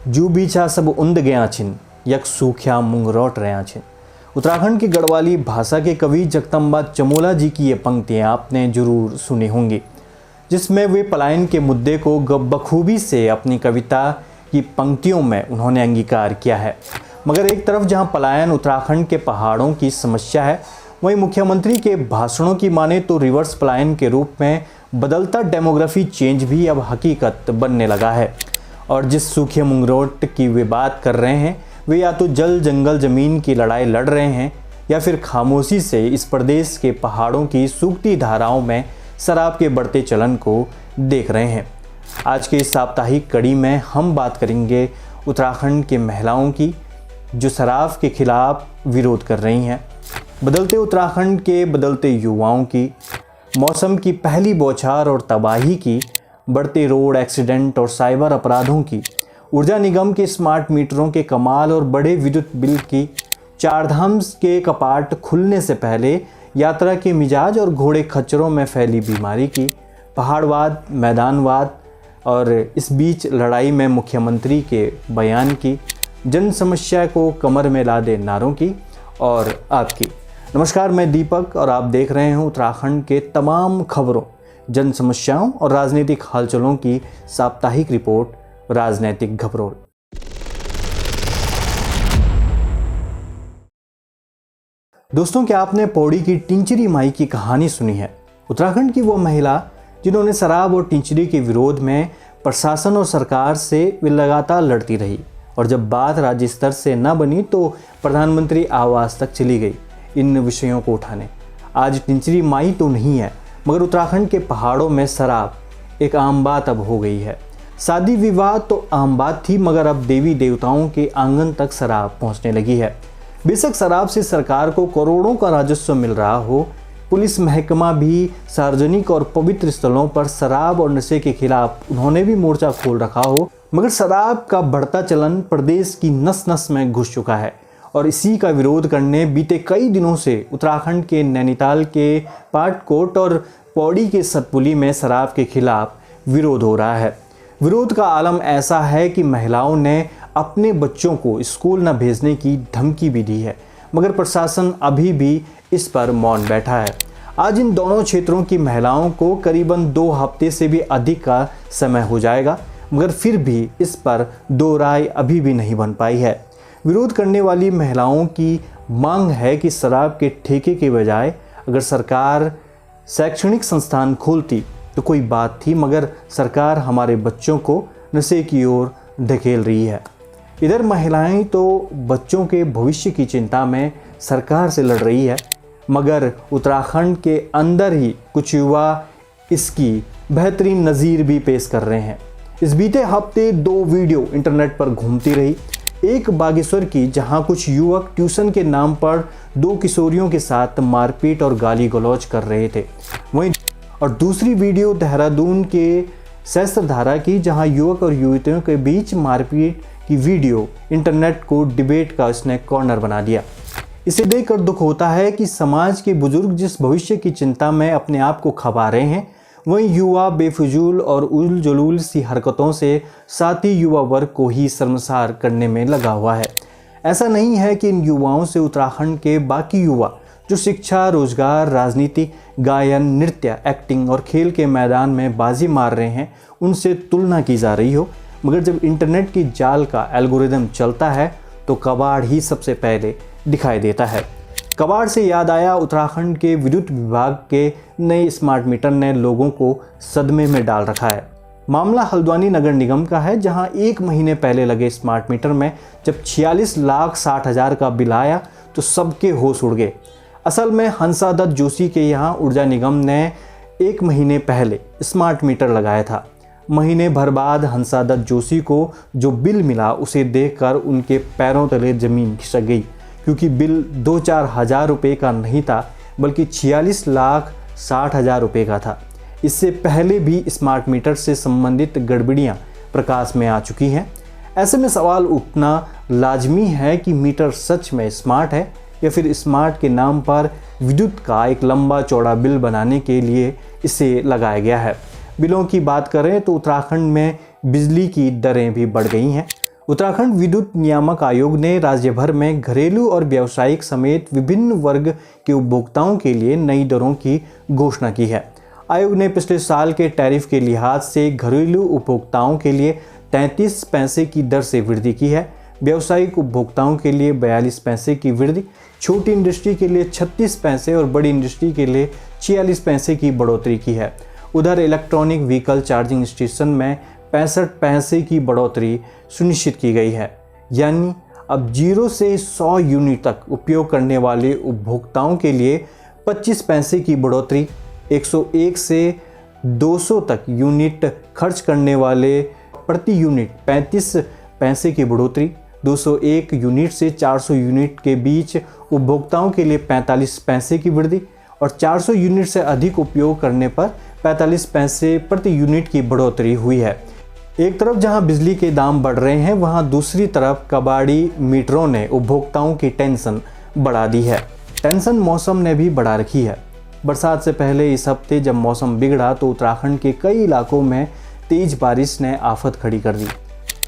जू बीछा सब उंद गया छिन, यक सूख्या मूंग रोट रहा छिन। उत्तराखंड की गढ़वाली भाषा के कवि जगदम्बा चमोला जी की ये पंक्तियाँ आपने जरूर सुनी होंगी, जिसमें वे पलायन के मुद्दे को बखूबी से अपनी कविता की पंक्तियों में उन्होंने अंगीकार किया है। मगर एक तरफ जहाँ पलायन उत्तराखंड के पहाड़ों की समस्या है, वहीं मुख्यमंत्री के भाषणों की माने तो रिवर्स पलायन के रूप में बदलता डेमोग्राफी चेंज भी अब हकीकत बनने लगा है। और जिस सूखे मूंगरोट की वे बात कर रहे हैं, वे या तो जल जंगल ज़मीन की लड़ाई लड़ रहे हैं या फिर खामोशी से इस प्रदेश के पहाड़ों की सूखती धाराओं में शराब के बढ़ते चलन को देख रहे हैं। आज के इस साप्ताहिक कड़ी में हम बात करेंगे उत्तराखंड के महिलाओं की, जो शराब के खिलाफ विरोध कर रही हैं, बदलते उत्तराखंड के बदलते युवाओं की, मौसम की पहली बौछार और तबाही की, बढ़ते रोड एक्सीडेंट और साइबर अपराधों की, ऊर्जा निगम के स्मार्ट मीटरों के कमाल और बड़े विद्युत बिल की, चारधाम के कपाट खुलने से पहले यात्रा के मिजाज और घोड़े खच्चरों में फैली बीमारी की, पहाड़वाद, मैदानवाद और इस बीच लड़ाई में मुख्यमंत्री के बयान की, जन समस्या को कमर में ला दे नारों की और आपकी। नमस्कार, मैं दीपक और आप देख रहे हैं उत्तराखंड के तमाम खबरों, जन समस्याओं और राजनीतिक हलचलों की साप्ताहिक रिपोर्ट राजनीतिक घबरोल। दोस्तों, क्या आपने पौड़ी की टिंचरी माई की कहानी सुनी है? उत्तराखंड की वो महिला जिन्होंने शराब और टिंचरी के विरोध में प्रशासन और सरकार से वे लगातार लड़ती रही और जब बात राज्य स्तर से न बनी तो प्रधानमंत्री आवास तक चली गई इन विषयों को उठाने। आज टिंचरी माई तो नहीं है, मगर उत्तराखंड के पहाड़ों में शराब एक आम बात अब हो गई है। शादी विवाह तो आम बात थी, मगर अब देवी देवताओं के आंगन तक शराब पहुंचने लगी है। बेशक शराब से सरकार को करोड़ों का राजस्व मिल रहा हो, पुलिस महकमा भी सार्वजनिक और पवित्र स्थलों पर शराब और नशे के खिलाफ उन्होंने भी मोर्चा खोल रखा हो, मगर शराब का बढ़ता चलन प्रदेश की नस नस में घुस चुका है और इसी का विरोध करने बीते कई दिनों से उत्तराखंड के नैनीताल के पाटकोट और पौड़ी के सतपुली में शराब के खिलाफ विरोध हो रहा है। विरोध का आलम ऐसा है कि महिलाओं ने अपने बच्चों को स्कूल न भेजने की धमकी भी दी है, मगर प्रशासन अभी भी इस पर मौन बैठा है। आज इन दोनों क्षेत्रों की महिलाओं को करीबन 2 हफ्ते से भी अधिक का समय हो जाएगा, मगर फिर भी इस पर दो राय अभी भी नहीं बन पाई है। विरोध करने वाली महिलाओं की मांग है कि शराब के ठेके के बजाय अगर सरकार शैक्षणिक संस्थान खोलती तो कोई बात थी, मगर सरकार हमारे बच्चों को नशे की ओर धकेल रही है। इधर महिलाएं तो बच्चों के भविष्य की चिंता में सरकार से लड़ रही है, मगर उत्तराखंड के अंदर ही कुछ युवा इसकी बेहतरीन नज़ीर भी पेश कर रहे हैं। इस बीते हफ्ते 2 वीडियो इंटरनेट पर घूमती रही। एक बागेश्वर की, जहां कुछ युवक ट्यूशन के नाम पर 2 किशोरियों के साथ मारपीट और गाली गलौज कर रहे थे, वहीं और दूसरी वीडियो देहरादून के सहस्त्रधारा की, जहां युवक और युवतियों के बीच मारपीट की वीडियो इंटरनेट को डिबेट का उसने कॉर्नर बना दिया। इसे देखकर दुख होता है कि समाज के बुजुर्ग जिस भविष्य की चिंता में अपने आप को खपा रहे हैं, वहीं युवा बेफजूल और उल जलूल सी हरकतों से साथी युवा वर्ग को ही शर्मसार करने में लगा हुआ है। ऐसा नहीं है कि इन युवाओं से उत्तराखंड के बाकी युवा जो शिक्षा, रोजगार, राजनीति, गायन, नृत्य, एक्टिंग और खेल के मैदान में बाजी मार रहे हैं, उनसे तुलना की जा रही हो, मगर जब इंटरनेट की जाल का एल्गोरिदम चलता है तो कबाड़ ही सबसे पहले दिखाई देता है। कबाड़ से याद आया, उत्तराखंड के विद्युत विभाग के नए स्मार्ट मीटर ने लोगों को सदमे में डाल रखा है। मामला हल्द्वानी नगर निगम का है, जहां 1 महीने पहले लगे स्मार्ट मीटर में जब 46,60,000 का बिल आया तो सबके होश उड़ गए। असल में हंसादत्त जोशी के यहाँ ऊर्जा निगम ने 1 महीने पहले स्मार्ट मीटर लगाया था। महीने भर बाद हंसादत्त जोशी को जो बिल मिला उसे देखकर उनके पैरों तले ज़मीन खिसक गई, क्योंकि बिल 2-4 हज़ार रुपये का नहीं था, बल्कि 46,60,000 रुपये का था। इससे पहले भी स्मार्ट मीटर से संबंधित गड़बड़ियाँ प्रकाश में आ चुकी हैं। ऐसे में सवाल उठना लाजमी है कि मीटर सच में स्मार्ट है या फिर स्मार्ट के नाम पर विद्युत का एक लंबा चौड़ा बिल बनाने के लिए इसे लगाया गया है। बिलों की बात करें तो उत्तराखंड में बिजली की दरें भी बढ़ गई हैं। उत्तराखंड विद्युत नियामक आयोग ने राज्य भर में घरेलू और व्यावसायिक समेत विभिन्न वर्ग के उपभोक्ताओं के लिए नई दरों की घोषणा की है। आयोग ने पिछले साल के टैरिफ के लिहाज से घरेलू उपभोक्ताओं के लिए 33 पैसे की दर से वृद्धि की है, व्यावसायिक उपभोक्ताओं के लिए 42 पैसे की वृद्धि, छोटी इंडस्ट्री के लिए 36 पैसे और बड़ी इंडस्ट्री के लिए 46 पैसे की बढ़ोतरी की है। उधर इलेक्ट्रॉनिक व्हीकल चार्जिंग स्टेशन में 65 पैसे की बढ़ोतरी सुनिश्चित की गई है, यानी अब 0 से 100 यूनिट तक उपयोग करने वाले उपभोक्ताओं के लिए 25 पैसे की बढ़ोतरी, 101 से 200 तक यूनिट खर्च करने वाले प्रति यूनिट 35 पैसे की बढ़ोतरी, 201 यूनिट से 400 यूनिट के बीच उपभोक्ताओं के लिए 45 पैसे की वृद्धि और 400 यूनिट से अधिक उपयोग करने पर 45 पैसे प्रति यूनिट की बढ़ोतरी हुई है। एक तरफ जहां बिजली के दाम बढ़ रहे हैं, वहां दूसरी तरफ कबाड़ी मीटरों ने उपभोक्ताओं की टेंशन बढ़ा दी है। टेंशन मौसम ने भी बढ़ा रखी है। बरसात से पहले इस हफ्ते जब मौसम बिगड़ा तो उत्तराखंड के कई इलाकों में तेज बारिश ने आफत खड़ी कर दी।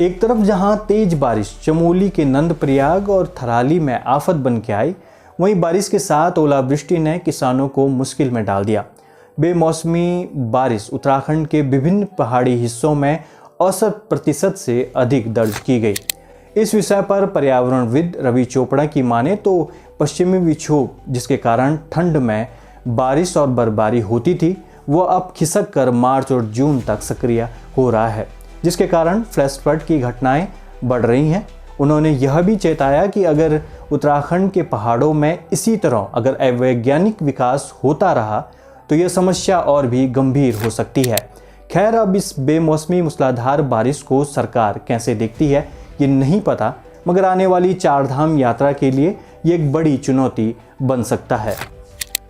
एक तरफ जहां तेज बारिश चमोली के नंदप्रयाग और थराली में आफत बन के आई, वहीं बारिश के साथ ओलावृष्टि ने किसानों को मुश्किल में डाल दिया। बेमौसमी बारिश उत्तराखंड के विभिन्न पहाड़ी हिस्सों में औसत प्रतिशत से अधिक दर्ज की गई। इस विषय पर पर्यावरणविद रवि चोपड़ा की माने तो पश्चिमी विक्षोभ, जिसके कारण ठंड में बारिश और बर्फबारी होती थी, वो अब खिसक कर मार्च और जून तक सक्रिय हो रहा है, जिसके कारण फ्लैश फ्लड की घटनाएं बढ़ रही हैं। उन्होंने यह भी चेताया कि अगर उत्तराखंड के पहाड़ों में इसी तरह अगर अवैज्ञानिक विकास होता रहा तो यह समस्या और भी गंभीर हो सकती है। खैर, अब इस बेमौसमी मूसलाधार बारिश को सरकार कैसे देखती है ये नहीं पता, मगर आने वाली चारधाम यात्रा के लिए ये एक बड़ी चुनौती बन सकता है।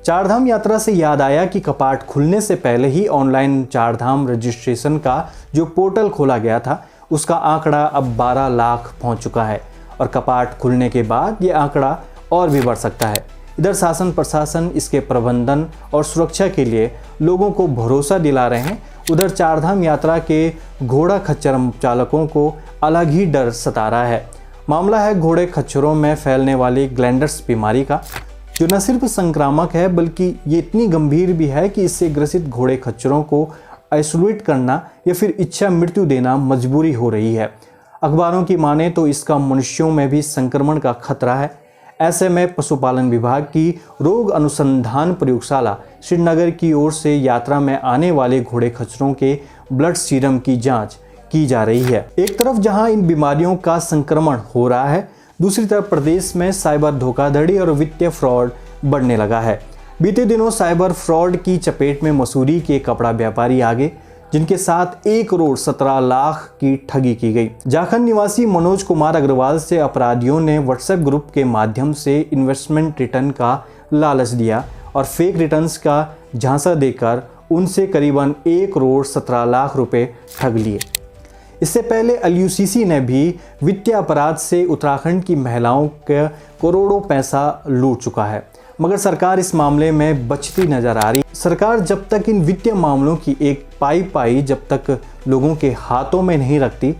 चारधाम यात्रा से याद आया कि कपाट खुलने से पहले ही ऑनलाइन चारधाम रजिस्ट्रेशन का जो पोर्टल खोला गया था, उसका आंकड़ा अब 12 लाख पहुंच चुका है और कपाट खुलने के बाद ये आंकड़ा और भी बढ़ सकता है। इधर शासन प्रशासन इसके प्रबंधन और सुरक्षा के लिए लोगों को भरोसा दिला रहे हैं। उधर चारधाम यात्रा के घोड़ा खच्चर चालकों को अलग ही डर सता रहा है। मामला है घोड़े खच्चरों में फैलने वाली ग्लैंडर्स बीमारी का, जो न सिर्फ संक्रामक है बल्कि ये इतनी गंभीर भी है कि इससे ग्रसित घोड़े खच्चरों को आइसोलेट करना या फिर इच्छा मृत्यु देना मजबूरी हो रही है। अखबारों की माने तो इसका मनुष्यों में भी संक्रमण का खतरा है। ऐसे में पशुपालन विभाग की रोग अनुसंधान प्रयोगशाला श्रीनगर की ओर से यात्रा में आने वाले घोड़े खच्चरों के ब्लड सीरम की जांच की जा रही है। एक तरफ जहां इन बीमारियों का संक्रमण हो रहा है, दूसरी तरफ प्रदेश में साइबर धोखाधड़ी और वित्तीय फ्रॉड बढ़ने लगा है। बीते दिनों साइबर फ्रॉड की चपेट में मसूरी के कपड़ा व्यापारी आ गए, जिनके साथ 1 करोड़ 17 लाख की ठगी की गई। झारखंड निवासी मनोज कुमार अग्रवाल से अपराधियों ने व्हाट्सएप ग्रुप के माध्यम से इन्वेस्टमेंट रिटर्न का लालच दिया और फेक रिटर्न्स का झांसा देकर उनसे करीबन 1 करोड़ 17 लाख रुपए ठग लिए। इससे पहले LUCC ने भी वित्तीय अपराध से उत्तराखंड की महिलाओं का करोड़ों पैसा लूट चुका है, मगर सरकार इस मामले में बचती नजर आ रही। सरकार जब तक इन वित्तीय मामलों की एक पाई जब तक लोगों के हाथों में नहीं रखती,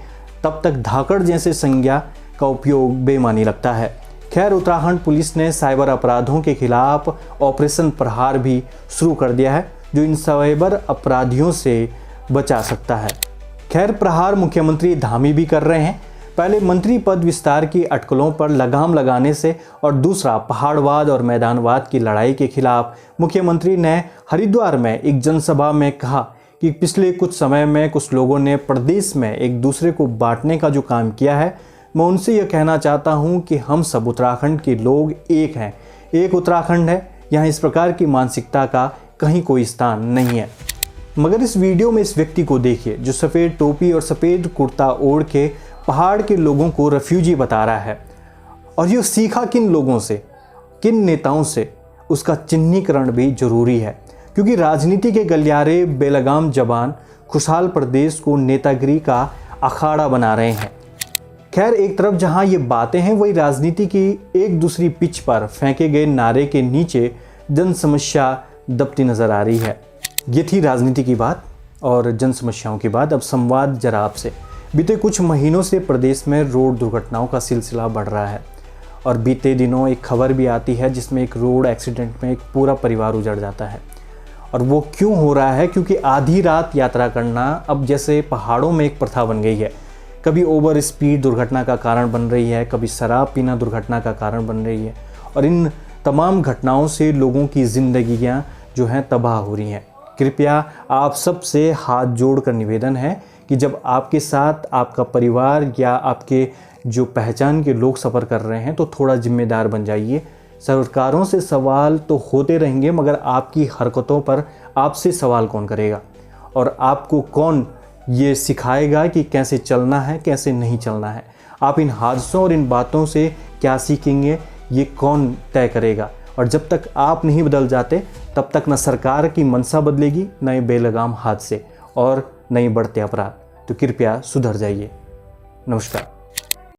तब तक धाकड़ जैसे संज्ञा का उपयोग बेमानी लगता है। खैर, उत्तराखंड पुलिस ने साइबर अपराधों के खिलाफ ऑपरेशन प्रहार भी शुरू कर दिया है, जो इन साइबर अपराधियों से बचा सकता है। खैर, प्रहार मुख्यमंत्री धामी भी कर रहे हैं। पहले मंत्री पद विस्तार की अटकलों पर लगाम लगाने से और दूसरा पहाड़वाद और मैदानवाद की लड़ाई के खिलाफ मुख्यमंत्री ने हरिद्वार में एक जनसभा में कहा कि पिछले कुछ समय में कुछ लोगों ने प्रदेश में एक दूसरे को बांटने का जो काम किया है, मैं उनसे यह कहना चाहता हूं कि हम सब उत्तराखंड के लोग एक हैं, एक उत्तराखंड है। यहाँ इस प्रकार की मानसिकता का कहीं कोई स्थान नहीं है। मगर इस वीडियो में इस व्यक्ति को देखिए जो सफ़ेद टोपी और सफ़ेद कुर्ता ओढ़ के पहाड़ के लोगों को रेफ्यूजी बता रहा है। और ये सीखा किन लोगों से, किन नेताओं से, उसका चिन्हीकरण भी जरूरी है, क्योंकि राजनीति के गलियारे बेलगाम जबान खुशहाल प्रदेश को नेतागिरी का अखाड़ा बना रहे हैं। खैर, एक तरफ जहां ये बातें हैं, वही राजनीति की एक दूसरी पिच पर फेंके गए नारे के नीचे जन समस्या दबती नजर आ रही है। ये थी राजनीति की बात और जन समस्याओं की बात। अब संवाद जरा आपसे। बीते कुछ महीनों से प्रदेश में रोड दुर्घटनाओं का सिलसिला बढ़ रहा है और बीते दिनों एक खबर भी आती है जिसमें एक रोड एक्सीडेंट में एक पूरा परिवार उजड़ जाता है। और वो क्यों हो रहा है? क्योंकि आधी रात यात्रा करना अब जैसे पहाड़ों में एक प्रथा बन गई है। कभी ओवर स्पीड दुर्घटना का कारण बन रही है, कभी शराब पीना दुर्घटना का कारण बन रही है और इन तमाम घटनाओं से लोगों की ज़िंदगियां जो हैं तबाह हो रही हैं। कृपया आप सबसे हाथ जोड़कर निवेदन है कि जब आपके साथ आपका परिवार या आपके जो पहचान के लोग सफ़र कर रहे हैं तो थोड़ा जिम्मेदार बन जाइए। सरकारों से सवाल तो होते रहेंगे मगर आपकी हरकतों पर आपसे सवाल कौन करेगा और आपको कौन ये सिखाएगा कि कैसे चलना है, कैसे नहीं चलना है। आप इन हादसों और इन बातों से क्या सीखेंगे ये कौन तय करेगा। और जब तक आप नहीं बदल जाते तब तक न सरकार की मंशा बदलेगी, नए बेलगाम हादसे और नए बढ़ते अपराध। तो कृपया सुधर जाइए। नमस्कार।